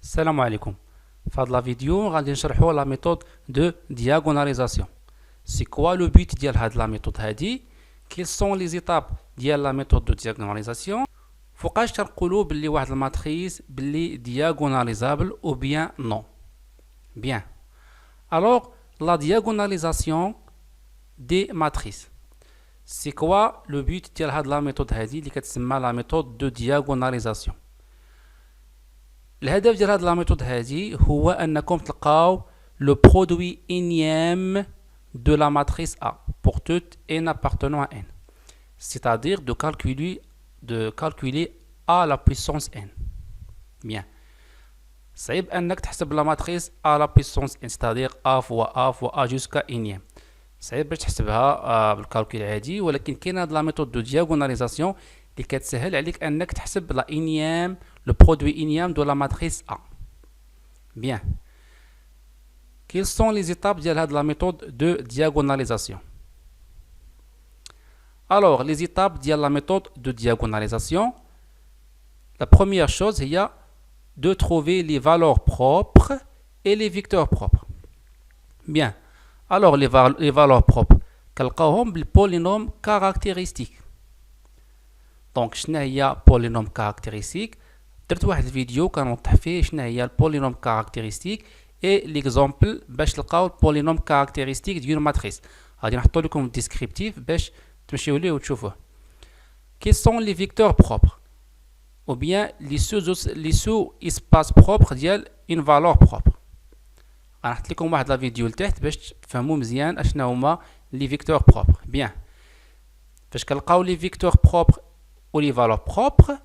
Salam alaikum. Dans la vidéo, on va décrire la méthode de diagonalisation. C'est quoi le but de la méthode? Quelles sont les étapes de la méthode de diagonalisation? Faut que je vous dise que la matrice est diagonalisable ou bien non. Bien. Alors, la diagonalisation des matrices. C'est quoi le but de la méthode qui s'appelle la méthode de diagonalisation? الهدف ديال هاد لا ميثود هادي هو انكم تلقاو لو برودوي énième de la matrice A pour toute n appartenant à n, c'est-à-dire de calculer A la puissance n. Bien, صعيب انك تحسب la matrice A la puissance n, c'est-à-dire A fois A jusqu'à énième. صعيب باش تحسبها بالكالكول عادي، ولكن كاين هاد لا ميثود دو دياغوناليزاسيون اللي كتسهل عليك انك تحسب لا énième, le produit énième de la matrice A. Bien. Quelles sont les étapes de la méthode de diagonalisation? Alors, les étapes de la méthode de diagonalisation. La première chose, il y a de trouver les valeurs propres et les vecteurs propres. Bien. Alors, les valeurs propres, كنلقاوهم بالبولينوم caractéristique. Donc, شنو هي polynôme caractéristique? درت واحد الفيديو كنوضح فيه شنو هي البولينوم كاركتيرستيك اي ليكزامبل باش تلقاو البولينوم كاركتيرستيك ديال ماتريس. غادي نحطو لكم الديسكريبتيف باش تمشيو ليه وتشوفوه. كي سون لي فيكتور بروبر او بيان لي سو اسباس بروبر ديال اون فالور بروبر. غنحط لكم واحد لا فيديو لتحت باش تفهموا مزيان اشنو هما لي فيكتور بروبر. بيان، فاش كنلقاو لي فيكتور بروبر و لي فالور بروبر،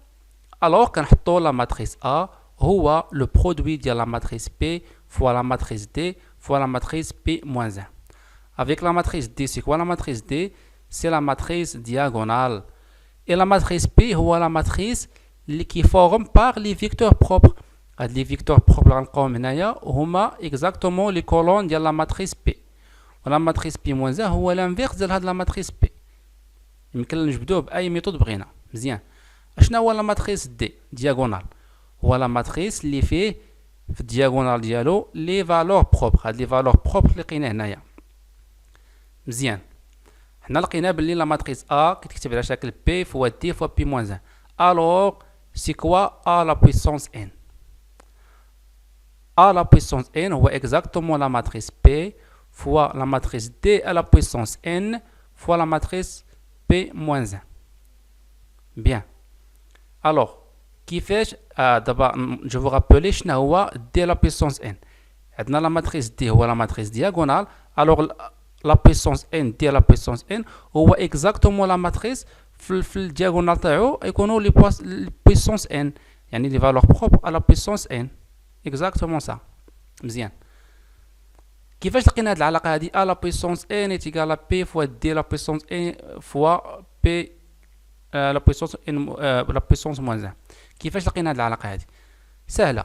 alors كنحطو la matrice A هو le produit de la matrice P fois la matrice D fois la matrice P-1. Avec la matrice D, c'est quoi la matrice D? C'est la matrice diagonale. Et la matrice P هو la matrice qui forme par les vecteurs propres. Les vecteurs propres غنلقاوهم هنايا هما exactement les colonnes ديال la matrice P. ولا matrice P-1 هو l'inverse ديال هاد la matrice P. يمكن نجبدوه بأي ميثود بغينا. مزيان. اشنا هو لا ماتريس دي دياغونال؟ هو لا ماتريس اللي فيه في الدياغونال ديالو لي فالور بروبر. هاد لي فالور بروبر اللي لقيناه هنايا. مزيان، حنا لقينا بلي لا ماتريس ا كتكتب على شكل بي فوا دي فوا بي موان 1. الوغ سي كوا ا لا بويسونس ان؟ ا لا بويسونس ان هو اكزاكتومون لا ماتريس بي فوا لا ماتريس دي ا لا بويسونس ان فوا لا ماتريس بي موان 1. بيان. Alors, كيفاش دابا جو فو رابيلي شنو هو دي لا بويسونس ان؟ عندنا لا ماتريس دي هو لا ماتريس دياغونال. الوغ لا بويسونس ان دي لا بويسونس ان هو اكزاكتومون لا ماتريس في الدياغونال تاعو يكونوا لي بويسونس ان، يعني لي فالور بروبر على بويسونس ان. اكزاكتومون سا. مزيان، كيفاش لقينا هاد العلاقه هادي ا لا بويسونس ان ايتيكال بي فوا دي لا بويسونس ان فوا بي لا بويسونس موان 1؟ كيفاش لقينا هاد العلاقه هادي؟ سهله.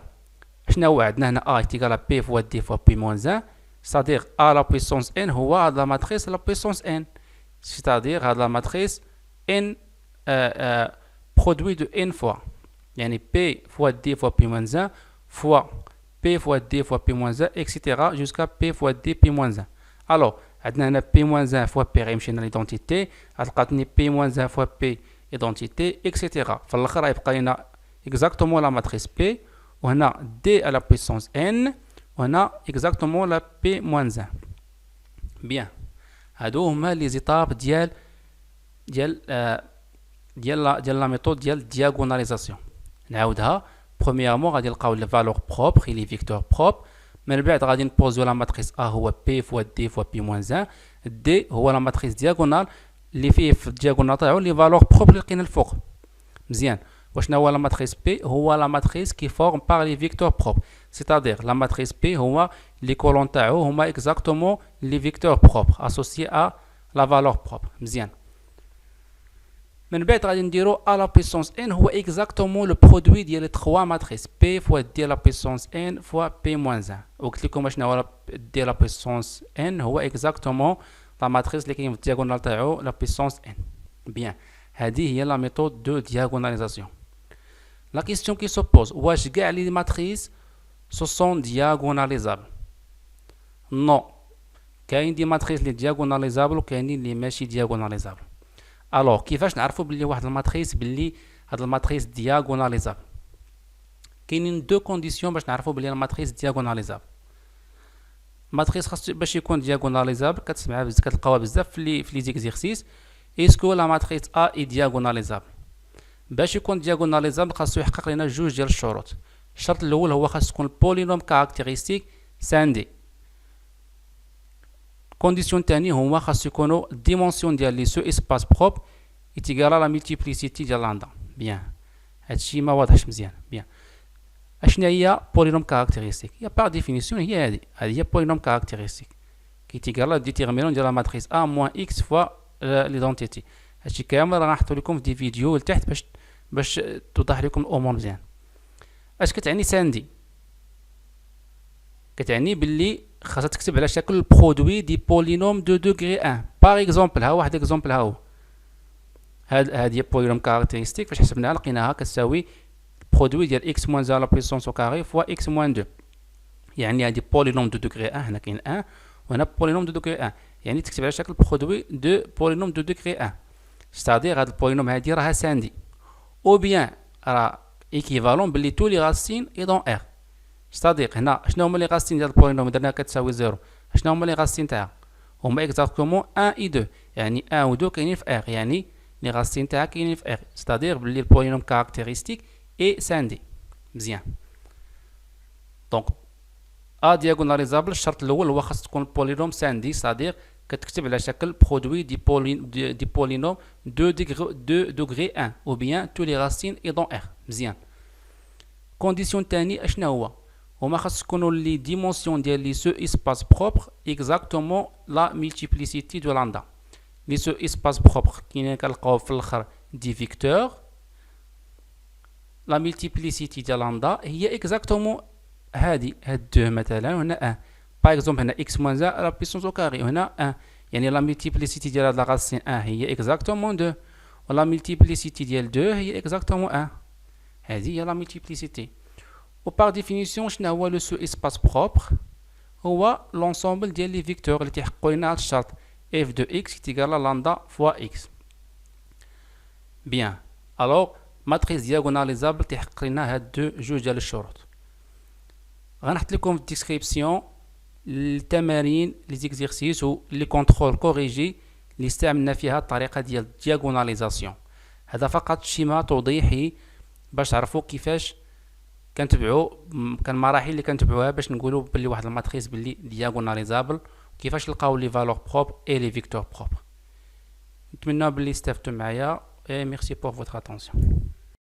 شنو هو عندنا هنا ا ايتيكال بي فوا دي فوا بي موان 1، c'est-à-dire ا لا بويسونس ان هو هاد لا ماتريس لا بويسونس ان، c'est-à-dire هاد لا ماتريس ان برودوي دو ان فوا، يعني بي فوا دي فوا بي موان 1 فوا بي فوا دي فوا بي موان 1 اكسيتيرا جوسكا بي فوا دي بي موان 1. الو عندنا هنا بي موان 1 فوا بي غيمشي لنا ليدونتيتي، غتلقاتني بي موان 1 فوا بي identité, etc. في الاخر غيبقى لنا exactement la matrice P، وهنا D à la puissance N، وهنا exactement la P-1. bien. هادو هما لي زيتاب ديال لا ميثود ديال diagonalisation. نعاودها. premièrement غادي نلقاو لي فالور بروبر لي فيكتور بروبر، من بعد غادي نبوزيو لا ماتريس A هو P فوا D فوا P-1، D هو لا ماتريس دياغونال اللي فيه في الدياغونال تاعو لي فالور بروبر اللي لقينا الفوق. مزيان، وشنا هو لا ماتريس بي؟ هو لا ماتريس كي فورم بار لي فيكتور بروبر، c'est-à-dire لا ماتريس بي هو لي كولون تاعو هما اكزاكتومون لي فيكتور بروبر اسوسيي ا لا فالور بروبر. مزيان، من بعد غادي نديرو ا لا بويسونس ان هو اكزاكتومون لو برودوي ديال لي 3 ماتريس بي فوا دي لا بويسونس ان فوا بي موان 1. وقلت لكم شنو هو دي لا بويسونس ان؟ هو اكزاكتومون la matrice اللي كاين في الدياغونال تاعو لا بويسونس ان. بيان، هذه هي لا ميثود دو دياغوناليزاسيون. لا كيستيون كي سوبوز، واش كاع لي ماتريس ce sont diagonalisables. Non, كاين دي ماتريس لي diagonalisables وكاينين لي ماشي diagonalisables. الوغ كيفاش نعرفوا بلي واحد الماتريس بلي هاد الماتريس diagonalisable؟ كاينين دو كونديسيون باش نعرفوا بلي الماتريس diagonalisable. ماتريس خاص باش يكون diagonalisable كتسمعها كتلقاوها بزاف في لي زيكزيرسيس. اسكو لا ماتريس ا اي diagonalisable؟ باش يكون diagonalisable خاصو يحقق لنا جوج ديال الشروط. الشرط الاول هو خاص تكون البولينوم كاركتيرستيك ساندي. كونديسيون الثاني هو خاص يكونوا الديمونسيون ديال لي سو اسباس بروب ايتيغال لا مولتيبليسيتي ديال لاندا. بيان هادشي ما واضحش مزيان. بيان اشنا هي بولينوم كاركتيرستيك؟ هي باغ ديفينيسيون هي هذه هي بولينوم كاركتيرستيك كيتيغال لا ديتيرمينون ديال لا ماتريس ا موان اكس فوا ليدونتيتي. هادشي كامل راه نحطو لكم في دي فيديو لتحت باش توضح لكم الامور مزيان. اش كتعني ساندي؟ كتعني باللي خاصها تكتب على شكل برودوي دي بولينوم دو دوغري 1. باغ اكزومبل ها واحد اكزومبل ها هو هاد هي بولينوم كاركتيرستيك فاش حسبناها لقيناها كتساوي برودوي ديال اكس موان 1 لا بويسونس او كاري فوا اكس موان 2. يعني هادي بولينوم دو دوغري 1 هنا كاين 1 وهنا بولينوم دو دوغري 1 يعني تكتب على شكل برودوي دو بولينوم دو دوغري 1. ستادير هاد البولينوم هادي راها ساندي او بيان راه ايكيفالون باللي تو لي غاسين اي دون ار. ستادير هنا شنو هما لي غاسين ديال البولينوم درنا كتساوي 0 شنو هما لي غاسين تاعها؟ هما اكزاكتومون 1 اي 2 يعني 1 و 2 كاينين في ار يعني لي غاسين تاعها كاينين في ار. ستادير باللي البولينوم كاركتيرستيك اي ساندي. مزيان دونك ا دياغوناليزابل الشرط الاول هو خاص تكون البولينوم ساندي. ستادير كتكتب على شكل برودوي دي بولينوم دو دوغري 1 او بيان تو لي غاسين اي دون ار. مزيان كونديسيون الثاني اشنا هو هما خاص تكونوا لي ديمونسيون ديال لي سو اسباس بروبر اكزاكتومون لا مولتيبليسيتي دو لاندا. لي سو اسباس بروبر كاينين كنلقاو في الاخر دي فيكتور. لا مولتيبليسيتي ديال لاندا هي اكزاكتومون هاد 2 مثلا وهنا 1. باغ اكزومبل هنا اكس موان 1 لا بيسونس او كاري وهنا 1 يعني لا مولتيبليسيتي ديال هاد لا غاسين 1 هي اكزاكتومون 2 ولا مولتيبليسيتي ديال 2 هي اكزاكتومون 1. هذه هي لا مولتيبليسيتي. و باغ ديفينيسيون شنو هو لو سو اسباس بروبر؟ هو لونسومبل ديال لي فيكتور اللي تيحققوا لنا هاد الشرط اف دو اكس كيتيكال لاندا فوا اكس. بيان الوغ ماتريس دياغوناليزابل تيحقق لنا هاد جوج ديال الشروط. غنحط لكم في الديسكريبسيون التمارين لي زيكزيرسيس و لي كونترول كوريجي اللي استعملنا فيها الطريقه ديال الدياغوناليزاسيون. هذا فقط شيما توضيحي باش تعرفوا كيفاش كنتبعوا كان المراحل اللي كنتبعوها باش نقولوا بلي واحد الماتريس بلي دياغوناليزابل كيفاش نلقاو لي فالور بروبر اي لي فيكتور بروبر. نتمنى بلي استفدتوا معايا. ميرسي بور فوتر اتونسيون.